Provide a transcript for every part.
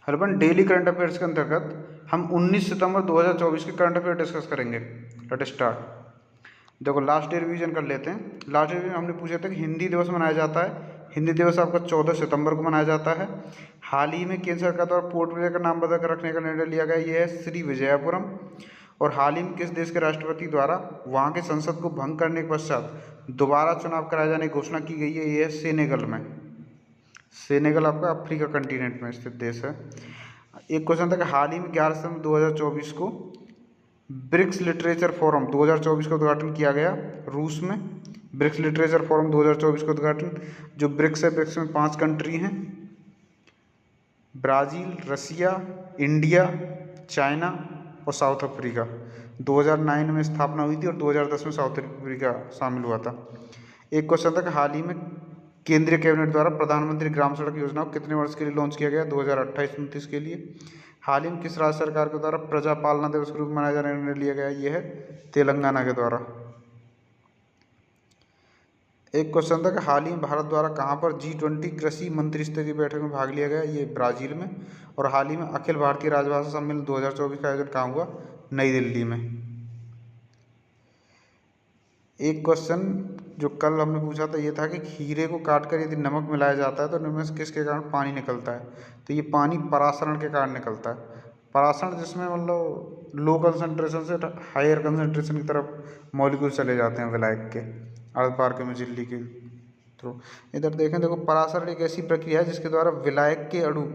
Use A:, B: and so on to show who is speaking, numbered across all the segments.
A: हरबन daily current affairs के अंतर्गत हम 19 सितंबर 2024 के करंट अफेयर डिस्कस करेंगे। Let start. देखो लास्ट ईयर रिवीजन कर लेते हैं। लास्ट ईयर में हमने पूछा था कि हिंदी दिवस मनाया जाता है। हिंदी दिवस आपका 14 सितंबर को मनाया जाता है। हाल ही में केंद्र सरकार द्वारा पोर्ट ब्लेयर का नाम बदल कर रखने का निर्णय लिया गया, ये है श्री विजयपुरम। और हाल ही में किस देश के राष्ट्रपति द्वारा वहाँ के संसद को भंग करने के पश्चात दोबारा चुनाव कराए जाने की घोषणा की गई है, ये है सेनेगल में। सेनेगल आपका अफ्रीका कंटिनेंट में स्थित देश है। एक क्वेश्चन था कि हाल ही में 11 सितंबर 2024 को ब्रिक्स लिटरेचर फोरम 2024 का उद्घाटन किया गया रूस में। ब्रिक्स लिटरेचर फोरम 2024 का उद्घाटन, जो ब्रिक्स है, ब्रिक्स में 5 कंट्री हैं, ब्राज़ील, रसिया, इंडिया, चाइना और साउथ अफ्रीका। 2009 में स्थापना हुई थी और 2010 में साउथ अफ्रीका शामिल हुआ था। एक क्वेश्चन था कि हाल ही में केंद्रीय कैबिनेट द्वारा प्रधानमंत्री ग्राम सड़क योजना को कितने वर्ष के लिए लॉन्च किया गया? 2028-29 के लिए। हाल ही में किस राज्य सरकार के द्वारा प्रजा पालना दिवस के रूप में मनाया जाने का निर्णय लिया गया? ये है तेलंगाना के द्वारा। एक क्वेश्चन था कि हाल ही में भारत द्वारा कहाँ पर G20 कृषि मंत्री स्तरीय बैठक में भाग लिया गया? ये ब्राज़ील में। और हाल ही में अखिल भारतीय राजभाषा सम्मेलन 2024 का आयोजन कहाँ हुआ? नई दिल्ली में। एक क्वेश्चन जो कल हमने पूछा था ये था कि खीरे को काटकर यदि नमक मिलाया जाता है तो इनमें से किसके कारण पानी निकलता है? तो ये पानी परासरण के कारण निकलता है। परासरण जिसमें मतलब लो कंसनट्रेशन से हायर कंसनट्रेशन की तरफ मॉलिक्यूल चले जाते हैं विलायक के अर्धपार के में झिल्ली के थ्रू। इधर देखें, देखो परासरण एक ऐसी प्रक्रिया है जिसके द्वारा विलायक के अणु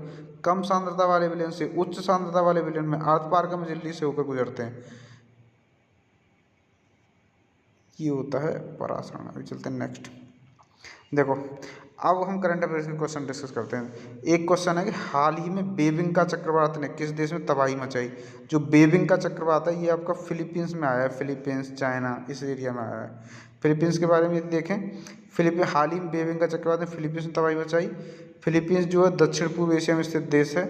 A: कम सांद्रता वाले विलयन से उच्च सांद्रता वाले विलयन में अर्धपार के में झिल्ली से होकर गुजरते हैं। ये होता है परासरण। अभी चलते हैं नेक्स्ट। देखो अब हम करंट अफेयर्स के क्वेश्चन डिस्कस करते हैं। एक क्वेश्चन है कि हाल ही में बेबिंग का चक्रवात ने किस देश में तबाही मचाई? जो बेबिंग का चक्रवात है ये आपका फिलीपींस में आया है। फिलीपींस, चाइना, इस एरिया में आया है। फिलीपींस के बारे में यदि देखें, हाल ही में बेबिंग का चक्रवात ने फिलीपींस में तबाही मचाई। फिलीपींस जो है दक्षिण पूर्व एशिया में स्थित देश है।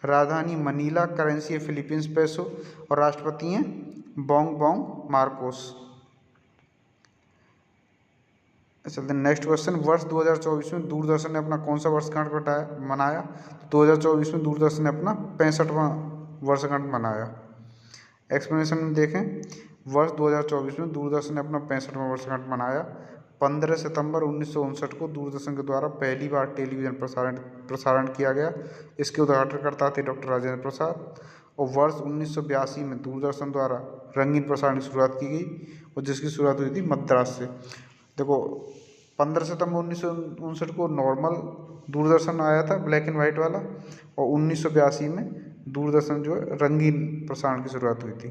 A: राजधानी मनीला, करेंसी है फिलीपींस पेसो और राष्ट्रपति हैं बोंग बोंग मार्कोस। चलते हैं नेक्स्ट क्वेश्चन। वर्ष 2024 में दूरदर्शन ने अपना कौन सा वर्षगांठ मनाया? तो 2024 में दूरदर्शन ने अपना 65वां वर्षगांठ मनाया। एक्सप्लेनेशन में देखें, वर्ष 2024 में दूरदर्शन ने अपना 65वां वर्षगांठ मनाया। 15 सितंबर 1959 को दूरदर्शन के द्वारा पहली बार टेलीविज़न प्रसारण किया गया। इसके उद्घाटनकर्ता थे डॉक्टर राजेंद्र प्रसाद। और वर्ष 1982 में दूरदर्शन द्वारा रंगीन प्रसारण की शुरुआत की गई और जिसकी शुरुआत हुई थी मद्रास से। देखो 15 सितंबर 1959 को नॉर्मल दूरदर्शन आया था, ब्लैक एंड वाइट वाला, और 1982 में दूरदर्शन जो है रंगीन प्रसारण की शुरुआत हुई थी।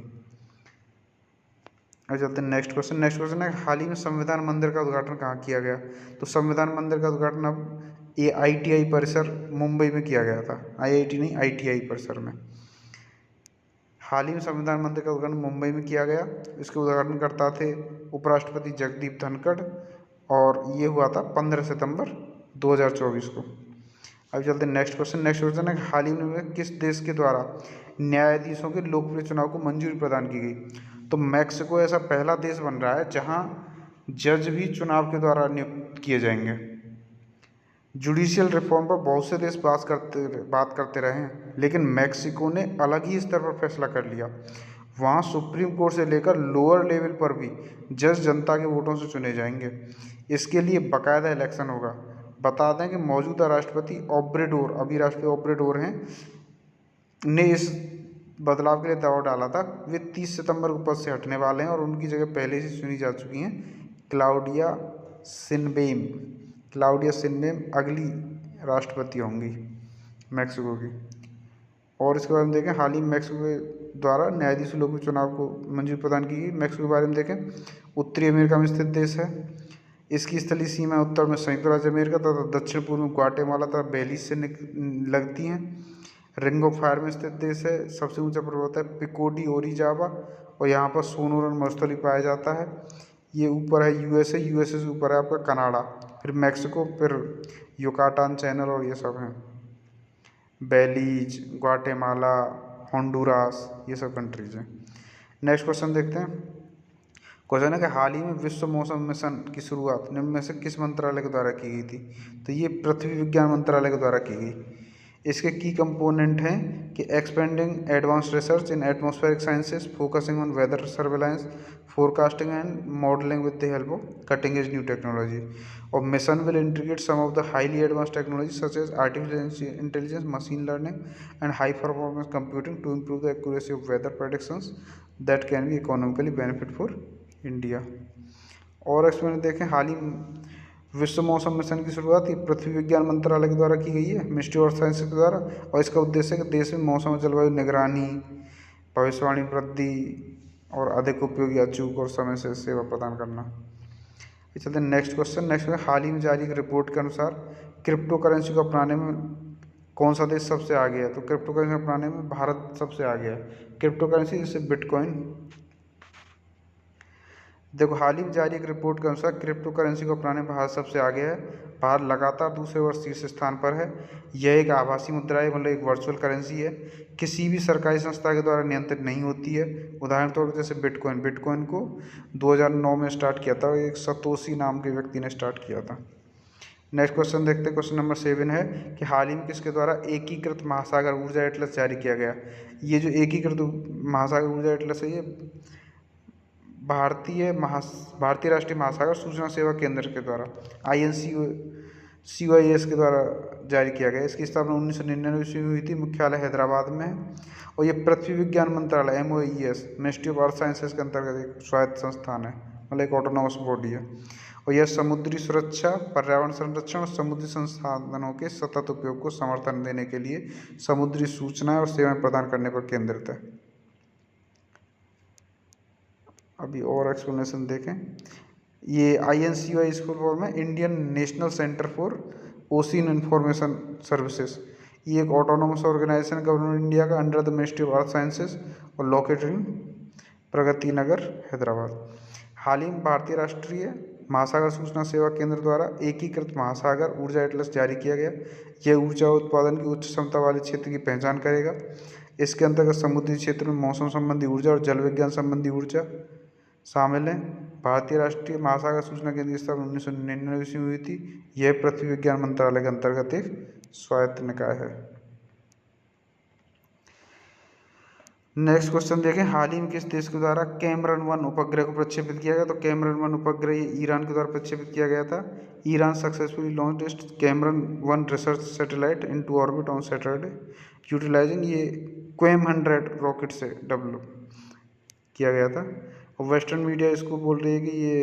A: अब चलते हैं नेक्स्ट क्वेश्चन। नेक्स्ट क्वेश्चन है हाल ही में संविधान मंदिर का उद्घाटन कहाँ किया गया? तो संविधान मंदिर का उद्घाटन अब ITI परिसर मुंबई में किया गया था। IIT नहीं, ITI परिसर में। हाल ही में संविधान मंदिर का उद्घाटन मुंबई में किया गया। इसके उद्घाटनकर्ता थे उपराष्ट्रपति जगदीप धनखड़ और ये हुआ था 15 सितंबर 2024 को। अब चलते हैं नेक्स्ट क्वेश्चन। नेक्स्ट क्वेश्चन है हाल ही में किस देश के द्वारा न्यायाधीशों के लोकप्रिय चुनाव को मंजूरी प्रदान की गई? तो मैक्सिको ऐसा पहला देश बन रहा है जहां जज भी चुनाव के द्वारा नियुक्त किए जाएंगे। जुडिशियल रिफॉर्म पर बहुत से देश बात करते रहे हैं, लेकिन मैक्सिको ने अलग ही स्तर पर फैसला कर लिया। वहाँ सुप्रीम कोर्ट से लेकर लोअर लेवल पर भी जज जनता के वोटों से चुने जाएंगे। इसके लिए बाकायदा इलेक्शन होगा। बता दें कि मौजूदा राष्ट्रपति ओब्रेडोर, अभी राष्ट्रपति ओब्रेडोर हैं, ने इस बदलाव के लिए दबाव डाला था। वे 30 सितंबर को पद से हटने वाले हैं और उनकी जगह पहले से चुनी जा चुकी हैं क्लाउडिया शिनबेम अगली राष्ट्रपति होंगी मैक्सिको की। और इसके बारे में देखें, हाल ही में मैक्सिको के द्वारा न्यायाधीश लोक चुनाव को मंजूरी प्रदान की गई। मैक्सिको के बारे में देखें, उत्तरी अमेरिका में स्थित देश है। इसकी स्थलीय सीमा उत्तर में संयुक्त राज्य अमेरिका तथा दक्षिण पूर्व में ग्वाटेमाला तथा बेलीज से लगती हैं। रिंग ऑफ फायर में स्थित देश है। सबसे ऊंचा पर्वत है पिको डी ओरिजावा और यहाँ पर सोनोरन मरुस्थलीय पाया जाता है। ये ऊपर है यूएसए से ऊपर है आपका कनाडा, फिर मैक्सिको, फिर युकाटान चैनल और ये सब हैं। बेलीज, ग्वाटेमाला, होंडुरास, ये सब कंट्रीज हैं। नेक्स्ट क्वेश्चन देखते हैं। क्वेश्चन है कि हाल ही में विश्व मौसम मिशन की शुरुआत निम्न में से किस मंत्रालय के द्वारा की गई थी? तो ये पृथ्वी विज्ञान मंत्रालय के द्वारा की गई। इसके की कंपोनेंट हैं कि expanding advance research in atmospheric sciences, focusing on weather surveillance, forecasting and modelling with the help of cutting edge new technology. और mission will integrate some of the highly advance technology such as artificial intelligence, machine learning and high performance computing to improve the accuracy of weather predictions that can be economically benefit for India. और experiment देखें, हाल ही विश्व मौसम mission की शुरुआत ये पृथ्वी विज्ञान मंत्रालय के द्वारा की गई है, मिनिस्ट्री ऑफ साइंस के द्वारा। और इसका उद्देश्य है कि देश में मौसम और जलवायु निगरानी, भविष्यवाणी वृद्धि और अधिक उपयोगी, अचूक और समय से सेवा प्रदान करना। चलते हैं नेक्स्ट क्वेश्चन। हाल ही में जारी एक रिपोर्ट के अनुसार क्रिप्टो करेंसी को अपनाने में कौन सा देश सबसे आगे है? तो क्रिप्टो करेंसी अपनाने में भारत सबसे आगे है। क्रिप्टो करेंसी जैसे बिटकॉइन। देखो, हाल ही में जारी एक रिपोर्ट के अनुसार क्रिप्टो करेंसी को अपनाने में भारत सबसे आगे है। भारत लगातार दूसरे वर्ष शीर्ष स्थान पर है। यह एक आभासी मुद्रा है, मतलब एक वर्चुअल करेंसी है, किसी भी सरकारी संस्था के द्वारा नियंत्रित नहीं होती है। उदाहरण तौर पर जैसे बिटकॉइन को 2009 में स्टार्ट किया था, एक सतोशी नाम के व्यक्ति ने स्टार्ट किया था। नेक्स्ट क्वेश्चन देखते हैं। क्वेश्चन नंबर 7 है कि हाल ही में किसके द्वारा एकीकृत महासागर ऊर्जा एटलस जारी किया गया? ये जो एकीकृत महासागर ऊर्जा एटलस है, ये भारतीय राष्ट्रीय महासागर सूचना सेवा केंद्र के द्वारा INCOIS के द्वारा जारी किया गया। इसकी स्थापना 1999 ईस्वी में हुई थी। मुख्यालय हैदराबाद में है। और ये पृथ्वी विज्ञान मंत्रालय MOES, ministry of earth sciences के अंतर्गत एक स्वायत्त संस्थान है, मतलब एक ऑटोनॉमस बॉडी है। और यह समुद्री सुरक्षा, पर्यावरण संरक्षण और समुद्री संसाधनों के सतत उपयोग को समर्थन देने के लिए समुद्री सूचनाएं और सेवाएं प्रदान करने पर केंद्रित है। अभी और एक्सप्लेनेशन देखें। ये INCOIS फुल फॉर्म है Indian national centre for ocean information services. ये एक ऑटोनोमस ऑर्गेनाइजेशन गवर्नमेंट इंडिया का under the ministry of earth sciences और लोकेटेड इन प्रगति नगर, हैदराबाद। हाल ही में भारतीय राष्ट्रीय महासागर सूचना सेवा केंद्र द्वारा एकीकृत महासागर ऊर्जा एटलस जारी किया गया। यह ऊर्जा उत्पादन की उच्च क्षमता वाले क्षेत्र की पहचान करेगा। इसके अंतर्गत समुद्री क्षेत्र में मौसम संबंधी ऊर्जा और जल विज्ञान संबंधी ऊर्जा शामिल हैं। भारतीय राष्ट्रीय महासागर सूचना केंद्र की स्थापना 1999 ईस्वी में हुई थी। यह पृथ्वी विज्ञान मंत्रालय के अंतर्गत एक स्वायत्त निकाय है। नेक्स्ट क्वेश्चन देखें। हाल ही में किस देश के द्वारा कैमरन-1 उपग्रह को प्रक्षेपित किया गया? तो कैमरन-1 उपग्रह ये ईरान के द्वारा प्रक्षेपित किया गया था। ईरान सक्सेसफुली लॉन्च्ड इट्स कैमरन-1 research satellite into orbit on Saturday utilising ये QAM-100 रॉकेट से डेवलप किया गया था। और वेस्टर्न मीडिया इसको बोल रही है कि ये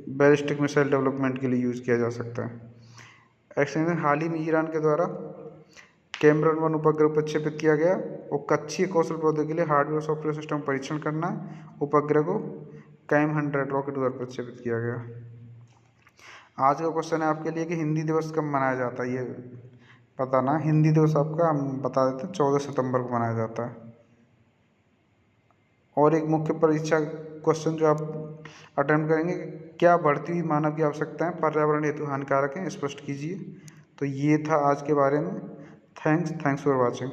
A: बैलिस्टिक मिसाइल डेवलपमेंट के लिए यूज़ किया जा सकता है। एक्शन, हाल ही में ईरान के द्वारा कैमरन-1 उपग्रह प्रक्षेपित किया गया और कक्षीय कौशल प्रौद्योगिकी के लिए हार्डवेयर सॉफ्टवेयर सिस्टम परीक्षण करना। उपग्रह को QAM-100 रॉकेट द्वारा प्रक्षेपित किया गया। आज का क्वेश्चन है आपके लिए कि हिंदी दिवस कब मनाया जाता है, ये बताना। हिंदी दिवस आपका हम बता देते हैं 14 सितंबर को मनाया जाता है। और एक मुख्य परीक्षा क्वेश्चन जो आप अटेम्प्ट करेंगे, क्या बढ़ती हुई मानव की आवश्यकताएं पर्यावरण हेतु हानिकारक हैं, स्पष्ट कीजिए। तो ये था आज के बारे में। Thanks for watching.